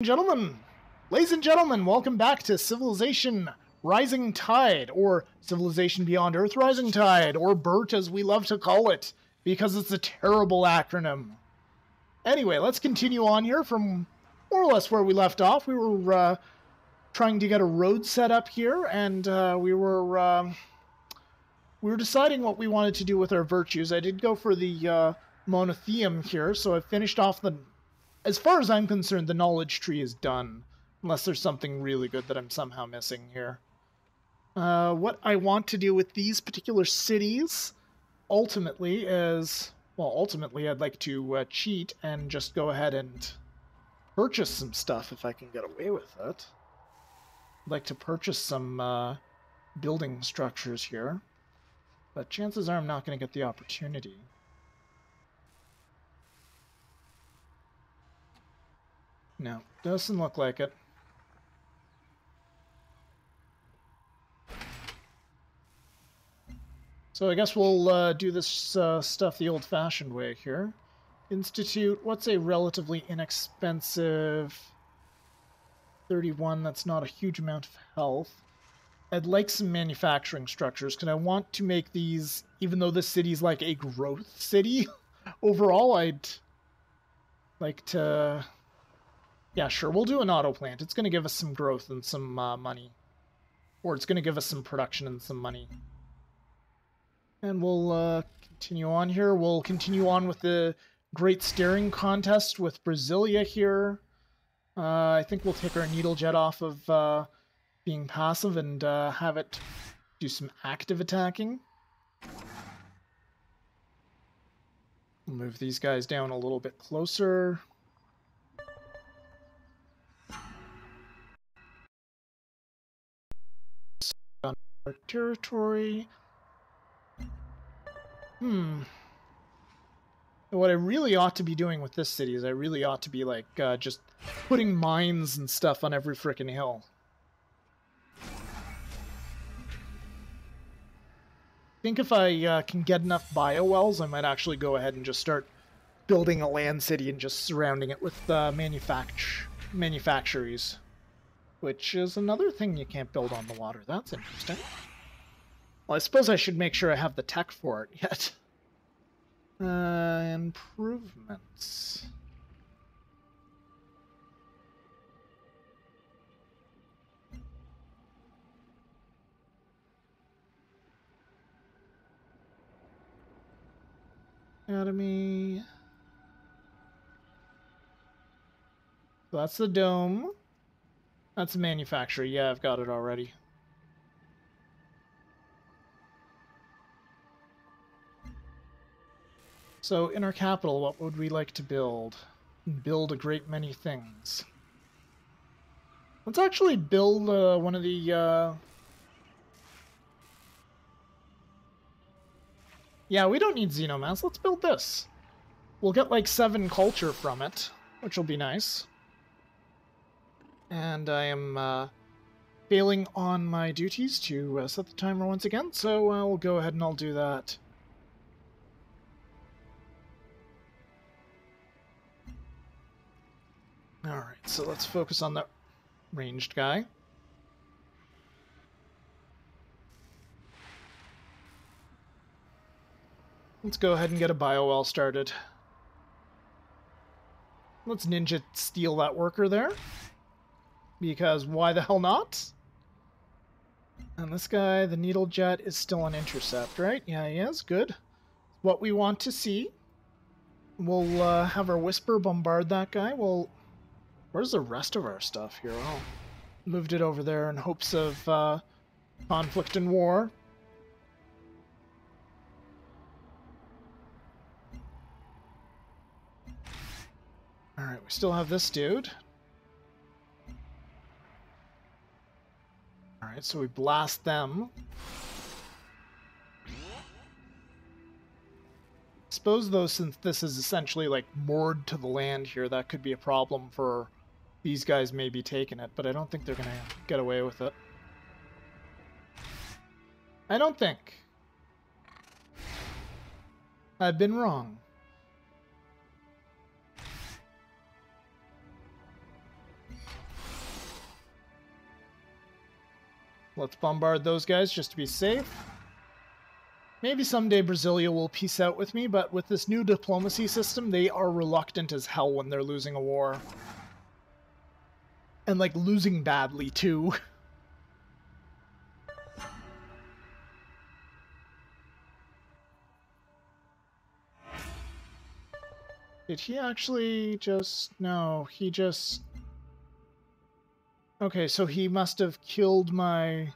Gentlemen, ladies and gentlemen, welcome back to Civilization Rising Tide, or Civilization Beyond Earth Rising Tide, or BERT as we love to call it, because it's a terrible acronym. Anyway, let's continue on here from more or less where we left off. We were trying to get a road set up here, and we were deciding what we wanted to do with our virtues. I did go for the monotheum here, so I've finished off the... As far as I'm concerned, the knowledge tree is done. Unless there's something really good that I'm somehow missing here. What I want to do with these particular cities, ultimately, is... Well, ultimately, I'd like to cheat and just go ahead and purchase some stuff if I can get away with it. I'd like to purchase some building structures here. But chances are I'm not going to get the opportunity. No, doesn't look like it. So I guess we'll do this stuff the old-fashioned way here. Institute, what's a relatively inexpensive 31? That's not a huge amount of health. I'd like some manufacturing structures, because I want to make these, even though this city's like a growth city, overall I'd like to... Yeah, sure, we'll do an auto plant. It's going to give us some growth and some money. Or it's going to give us some production and some money. And we'll continue on here. We'll continue on with the Great Steering Contest with Brasilia here. I think we'll take our needle jet off of being passive and have it do some active attacking. We'll move these guys down a little bit closer. On our territory. What I really ought to be doing with this city is I really ought to be like just putting mines and stuff on every frickin' hill. I think if I can get enough biowells, I might actually go ahead and just start building a land city and just surrounding it with manufactories. Which is another thing you can't build on the water. That's interesting. Well, I suppose I should make sure I have the tech for it yet. Improvements. Academy. So that's the dome. That's a manufacturer. Yeah, I've got it already. So, in our capital, what would we like to build? Build a great many things. Let's actually build one of the... Yeah, we don't need Xenomass. Let's build this. We'll get like 7 culture from it, which will be nice. And I am failing on my duties to set the timer once again, so I'll go ahead and I'll do that. Alright, so let's focus on the ranged guy. Let's go ahead and get a biowell started. Let's ninja steal that worker there. Because why the hell not? And this guy, the needle jet, is still an intercept, right? Yeah, he is. Good. What we want to see. We'll have our whisper bombard that guy. Well, where's the rest of our stuff here? Oh, moved it over there in hopes of conflict and war. Alright, we still have this dude. Alright, so we blast them. Suppose, though, since this is essentially, like, moored to the land here, that could be a problem for these guys maybe taking it, but I don't think they're gonna get away with it. I don't think. I've been wrong. let's bombard those guys just to be safe. Maybe someday Brasilia will peace out with me, but with this new diplomacy system, they are reluctant as hell when they're losing a war. And, like, losing badly, too. Did he actually just... No, he just... Okay, so he must have killed my...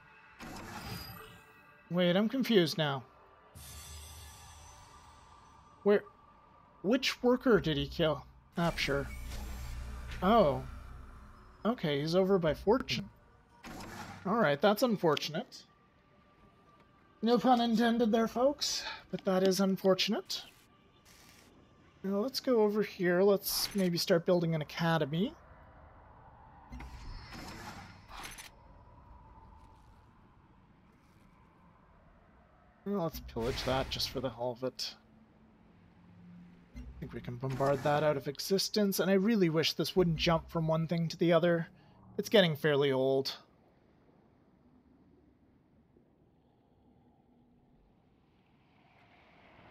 Wait, I'm confused now. Where... Which worker did he kill? Sure. Oh. Okay, he's over by Fortune. Alright, that's unfortunate. No pun intended there, folks, but that is unfortunate. Now let's go over here. Let's maybe start building an academy. Well, let's pillage that just for the hell of it. I think we can bombard that out of existence, and I really wish this wouldn't jump from one thing to the other. It's getting fairly old.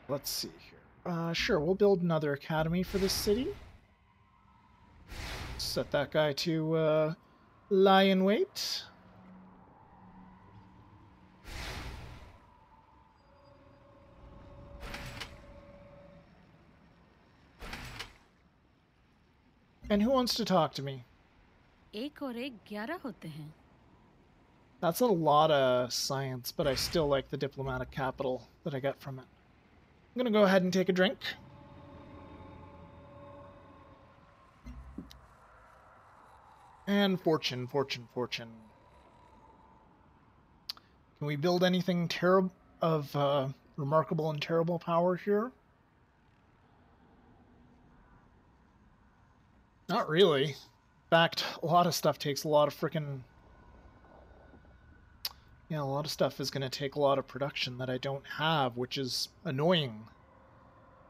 Let's see here. Sure, we'll build another academy for this city. Set that guy to lie in wait. And who wants to talk to me? That's a lot of science, but I still like the diplomatic capital that I get from it. I'm gonna go ahead and take a drink. And fortune, fortune, fortune. Can we build anything terrible of remarkable and terrible power here? Not really. In fact, a lot of stuff takes a lot of frickin'... Yeah, a lot of stuff is going to take a lot of production that I don't have, which is annoying.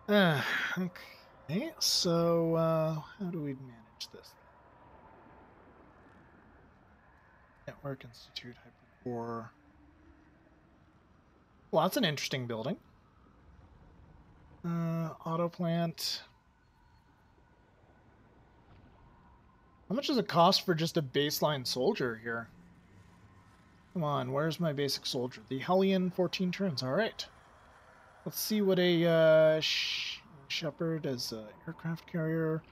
Okay, so how do we manage this? Network Institute, Hypercore. Well, that's an interesting building. Auto plant. How much does it cost for just a baseline soldier here? Come on, where's my basic soldier? The Hellion, 14 turns. All right. Let's see what a Shepherd is an aircraft carrier.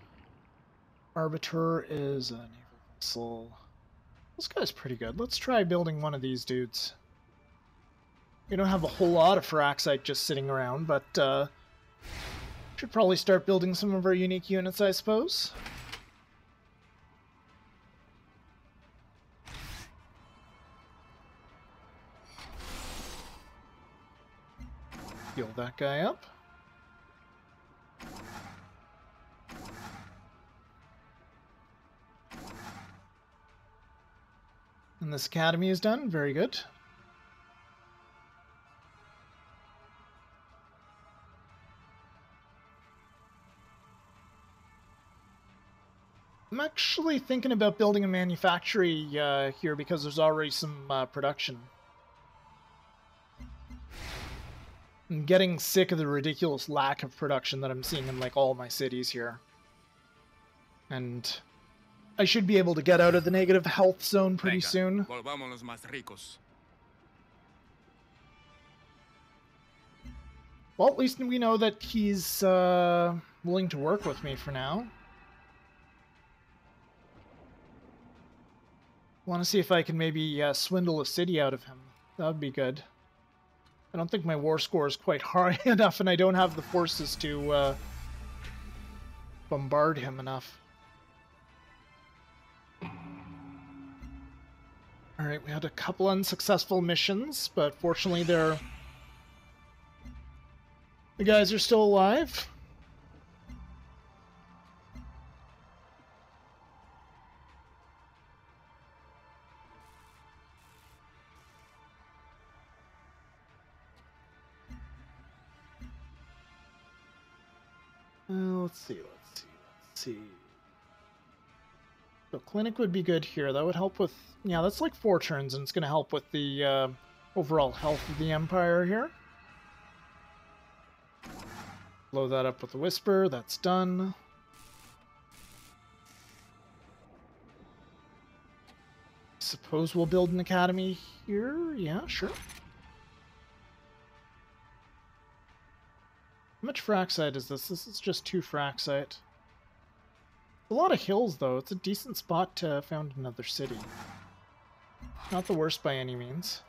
Arbiter is a naval vessel. This guy's pretty good. Let's try building one of these dudes. We don't have a whole lot of Firaxite just sitting around, but should probably start building some of our unique units, I suppose. Heal that guy up. And this academy is done. Very good. I'm actually thinking about building a manufactory here because there's already some production. I'm getting sick of the ridiculous lack of production that I'm seeing in like all my cities here. And I should be able to get out of the negative health zone pretty soon. Well, at least we know that he's willing to work with me for now. Want to see if I can maybe swindle a city out of him. That would be good. I don't think my war score is quite high enough, and I don't have the forces to bombard him enough. Alright, we had a couple unsuccessful missions, but fortunately the guys are still alive. Let's see. So clinic would be good here. That would help with... Yeah, that's like 4 turns, and it's going to help with the overall health of the Empire here. Blow that up with a Whisper. That's done. Suppose we'll build an academy here. Yeah, sure. How much Fraxite is this? This is just 2 Fraxite. A lot of hills, though. It's a decent spot to found another city. Not the worst by any means.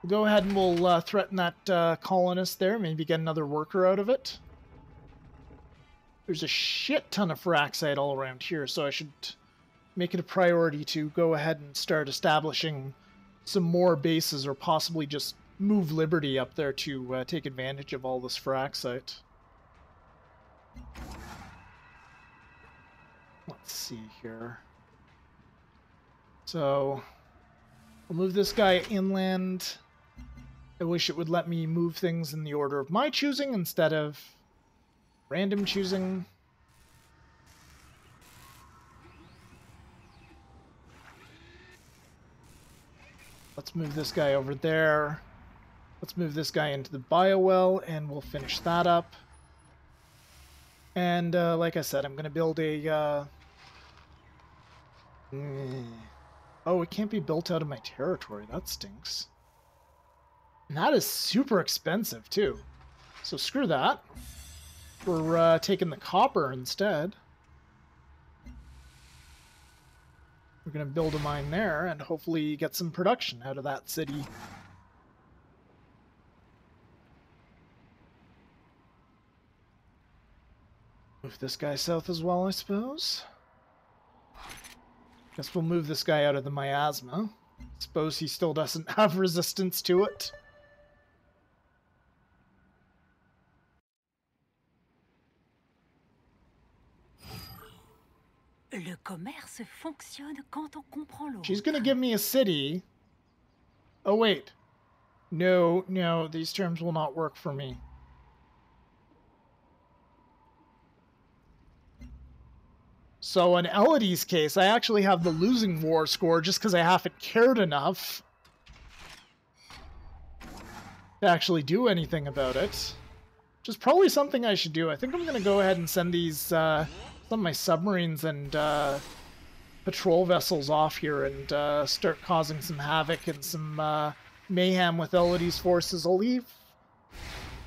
We'll go ahead and we'll threaten that colonist there. Maybe get another worker out of it. There's a shit ton of Fraxite all around here, so I should make it a priority to go ahead and start establishing some more bases, or possibly just move Liberty up there to take advantage of all this Fraxite. Let's see here. So, I'll move this guy inland. I wish it would let me move things in the order of my choosing instead of random choosing. Let's move this guy over there. Let's move this guy into the biowell, and we'll finish that up. And like I said, I'm going to build a... Oh, it can't be built out of my territory. That stinks. And that is super expensive, too. So screw that. We're taking the copper instead. We're going to build a mine there and hopefully get some production out of that city. Move this guy south as well, I suppose. Guess we'll move this guy out of the miasma. Suppose he still doesn't have resistance to it. Le commerce fonctionne quand on comprend l'autre. She's gonna give me a city. Oh wait. No, these terms will not work for me. So in Elodie's case, I actually have the losing war score just because I haven't cared enough to actually do anything about it. Which is probably something I should do. I think I'm going to go ahead and send these, some of my submarines and patrol vessels off here and start causing some havoc and some mayhem with Elodie's forces. I'll leave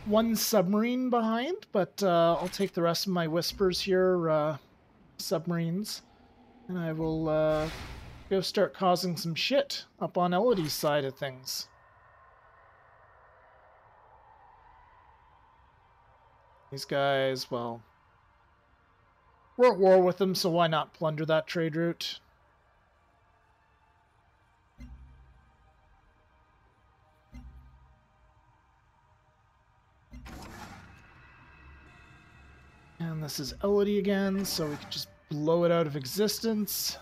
1 submarine behind, but I'll take the rest of my Whispers here, submarines, and I will go start causing some shit up on Elodie's side of things. These guys, well, we're at war with them, so why not plunder that trade route? And this is Elodie again, so we can just blow it out of existence.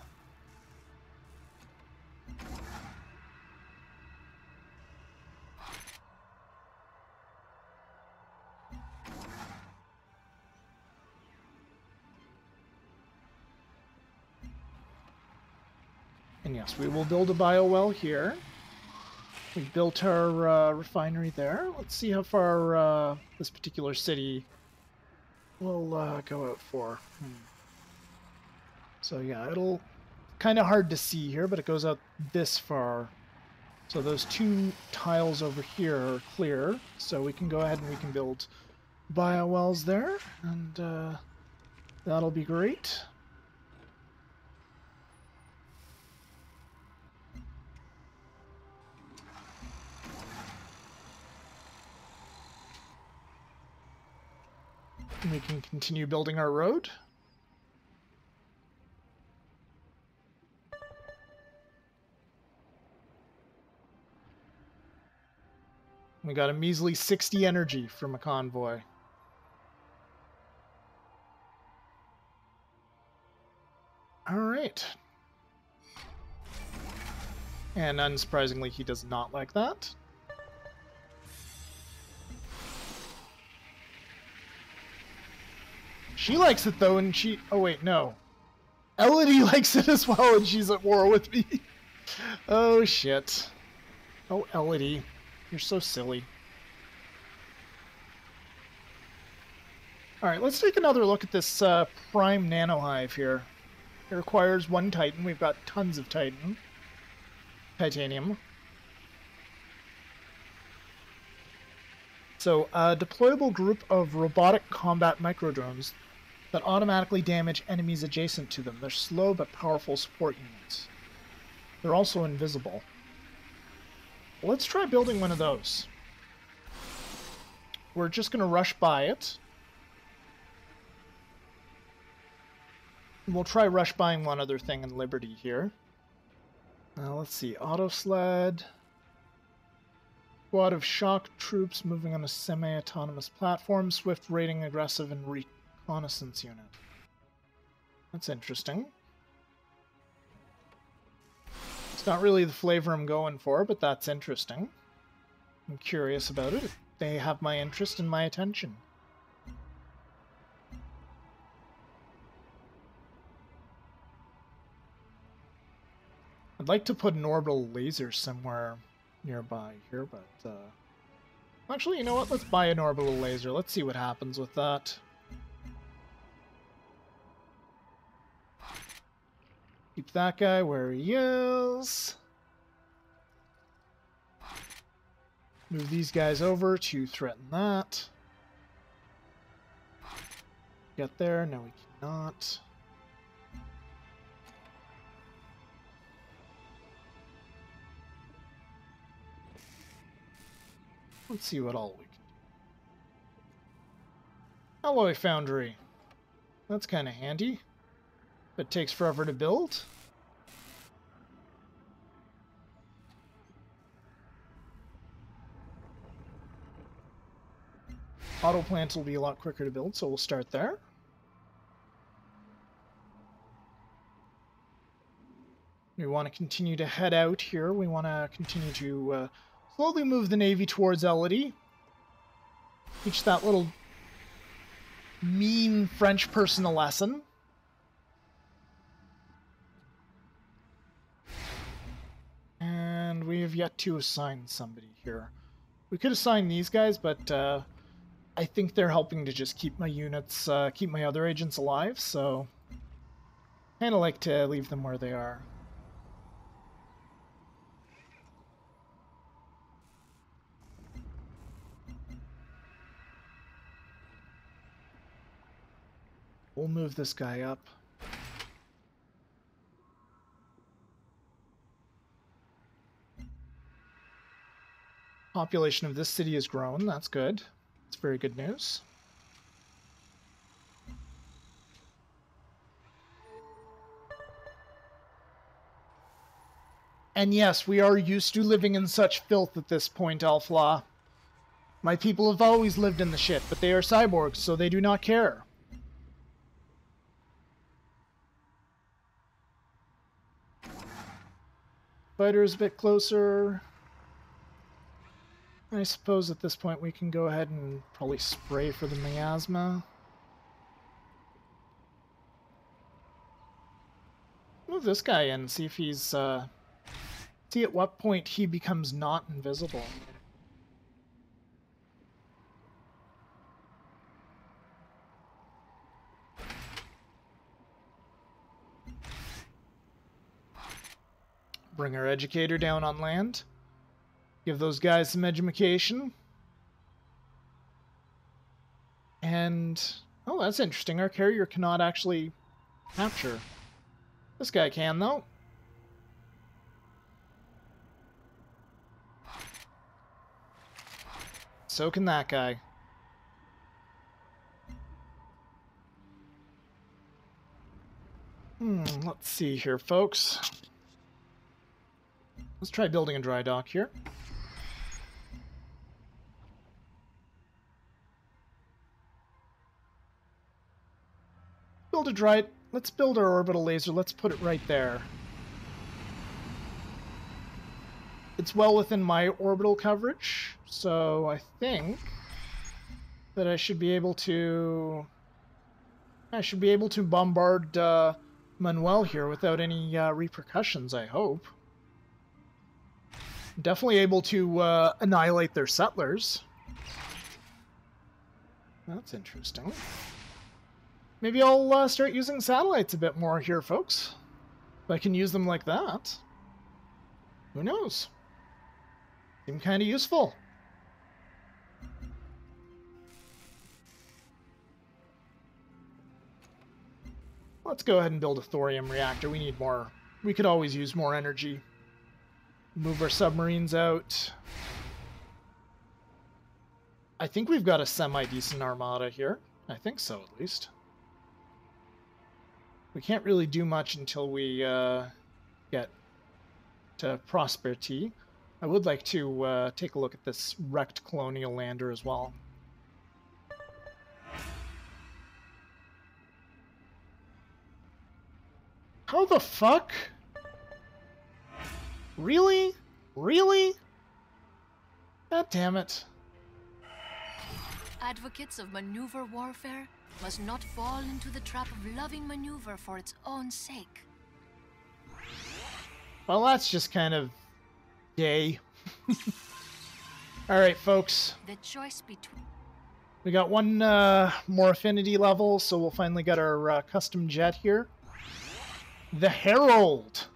And yes, we will build a biowell here. We built our refinery there. Let's see how far this particular city will go out for. So yeah, it'll kind of hard to see here, but it goes out this far. So those 2 tiles over here are clear, so we can go ahead and we can build biowells there, and that'll be great. And we can continue building our road. We got a measly 60 energy from a convoy. All right. And unsurprisingly, he does not like that. She likes it though, and she... Oh wait, no. Elodie likes it as well, and she's at war with me. Oh, shit. Oh, Elodie. You're so silly. Alright, let's take another look at this prime nanohive here. It requires 1 titan. We've got tons of titanium. So, a deployable group of robotic combat microdrones that automatically damage enemies adjacent to them. They're slow but powerful support units. They're also invisible. Let's try building one of those. We're just going to rush by it. We'll try rush buying one other thing in Liberty here. Let's see. Auto sled. Squad of shock troops moving on a semi-autonomous platform. Swift rating, aggressive, and reconnaissance unit. That's interesting. It's not really the flavor I'm going for, but that's interesting. I'm curious about it. They have my interest and my attention. I'd like to put an orbital laser somewhere nearby here, but actually, you know what? Let's buy an orbital laser. Let's see what happens with that. Keep that guy where he is. Move these guys over to threaten that. Get there? No, we cannot. Let's see what all we can do. Alloy foundry. That's kind of handy. It takes forever to build. Auto plants will be a lot quicker to build, so we'll start there. We want to continue to head out here. We want to continue to slowly move the Navy towards Elodie. Teach that little mean French person a lesson. And we have yet to assign somebody here. We could assign these guys, but I think they're helping to just keep my units, keep my other agents alive, so kind of like to leave them where they are. We'll move this guy up. Population of this city has grown. That's good. It's very good news. And yes, we are used to living in such filth at this point, Alfla. My people have always lived in the shit, but they are cyborgs, so they do not care. Fighter's a bit closer. I suppose at this point we can go ahead and probably spray for the miasma. Move this guy in, see if he's, see at what point he becomes not invisible. Bring our educator down on land. Give those guys some education. And, oh, that's interesting. Our carrier cannot actually capture. This guy can, though. So can that guy. Let's see here, folks. Let's try building a dry dock here. Let's build our orbital laser. Let's put it right there. It's well within my orbital coverage, so I think that I should be able to bombard Manuel here without any repercussions, I hope. Definitely able to annihilate their settlers. That's interesting. Maybe I'll start using satellites a bit more here, folks. If I can use them like that. Who knows? Seem kind of useful. Let's go ahead and build a thorium reactor. We need more. We could always use more energy. Move our submarines out. I think we've got a semi-decent armada here. I think so, at least. We can't really do much until we get to prosperity. I would like to take a look at this wrecked colonial lander as well. How the fuck? Really? Really? God damn it. Advocates of maneuver warfare must not fall into the trap of loving maneuver for its own sake. Well, that's just kind of gay. Alright, folks. The choice between... We got one more affinity level, so we'll finally get our custom jet here. The Herald.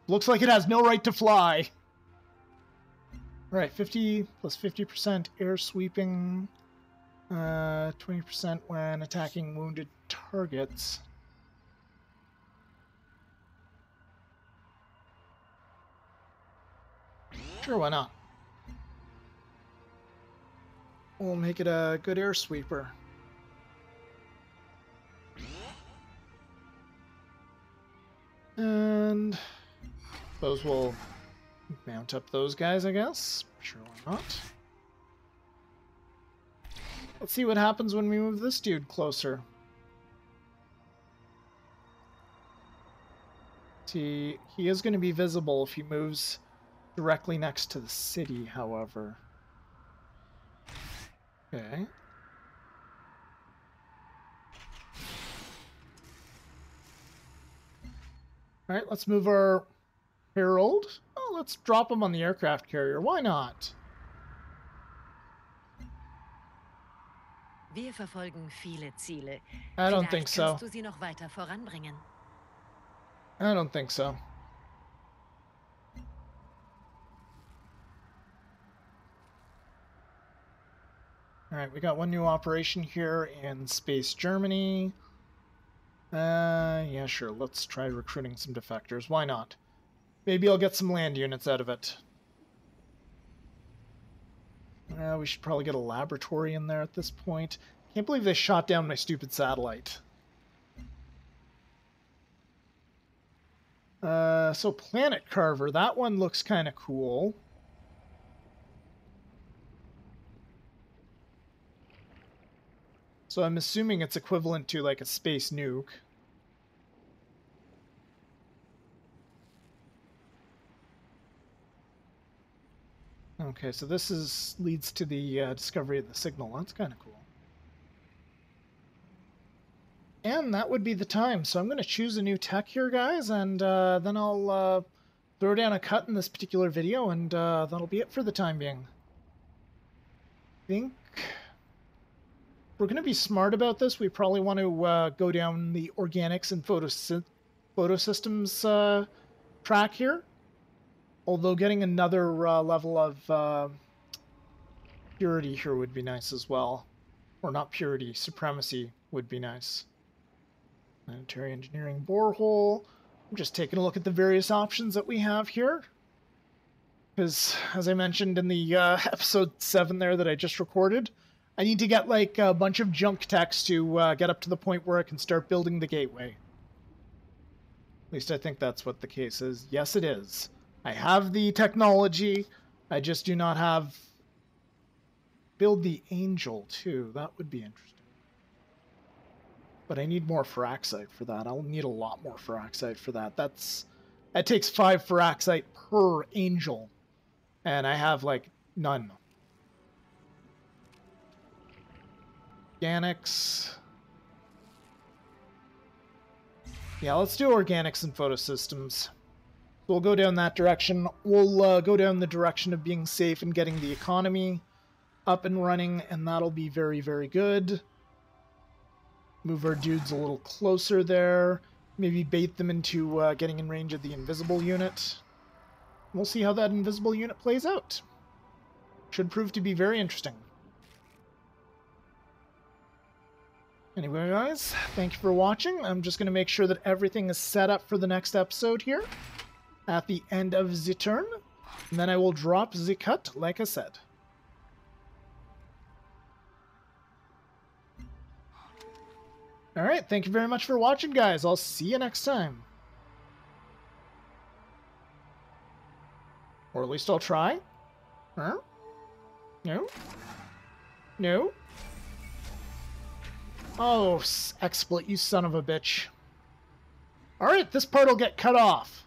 Looks like it has no right to fly. Right, 50 plus 50% air sweeping. 20% when attacking wounded targets. Sure, why not? We'll make it a good air sweeper. And those will mount up those guys, I guess. Sure, why not? Let's see what happens when we move this dude closer. See, he is going to be visible if he moves directly next to the city, however. Okay. Alright, let's move our Herald. Oh, let's drop him on the aircraft carrier. Why not? Wir verfolgen viele Ziele. I don't think so. Kannst du sie noch weiter voranbringen? I don't think so. Alright, we got one new operation here in Space Germany. Yeah, sure. Let's try recruiting some defectors. Why not? Maybe I'll get some land units out of it. We should probably get a laboratory in there at this point. Can't believe they shot down my stupid satellite. So Planet Carver, that one looks kind of cool. So I'm assuming it's equivalent to like a space nuke. Okay, so this leads to the discovery of the signal. That's kind of cool. And that would be the time. So I'm going to choose a new tech here, guys, and then I'll throw down a cut in this particular video, and that'll be it for the time being. I think we're going to be smart about this. We probably want to go down the organics and photosystems track here. Although getting another level of purity here would be nice as well. Or not purity, supremacy would be nice. Planetary engineering borehole. I'm just taking a look at the various options that we have here. Because, as I mentioned in the episode 7 there that I just recorded, I need to get like a bunch of junk techs to get up to the point where I can start building the gateway. At least I think that's what the case is. Yes, it is. I have the technology. I just do not have... Build the Angel, too. That would be interesting. But I need more Feraxite for that. I'll need a lot more Feraxite for that. That takes 5 Feraxite per Angel. And I have, like, none. Organics. Yeah, let's do organics and photosystems. We'll go down that direction. We'll go down the direction of being safe and getting the economy up and running, and that'll be very, very good. Move our dudes a little closer there. Maybe bait them into getting in range of the invisible unit. We'll see how that invisible unit plays out. Should prove to be very interesting. Anyway, guys, thank you for watching. I'm just going to make sure that everything is set up for the next episode here at the end of the turn. And then I will drop the cut, like I said. Alright, thank you very much for watching, guys. I'll see you next time. Or at least I'll try. Huh? No? No? Oh, XSplit, you son of a bitch. Alright, this part will get cut off.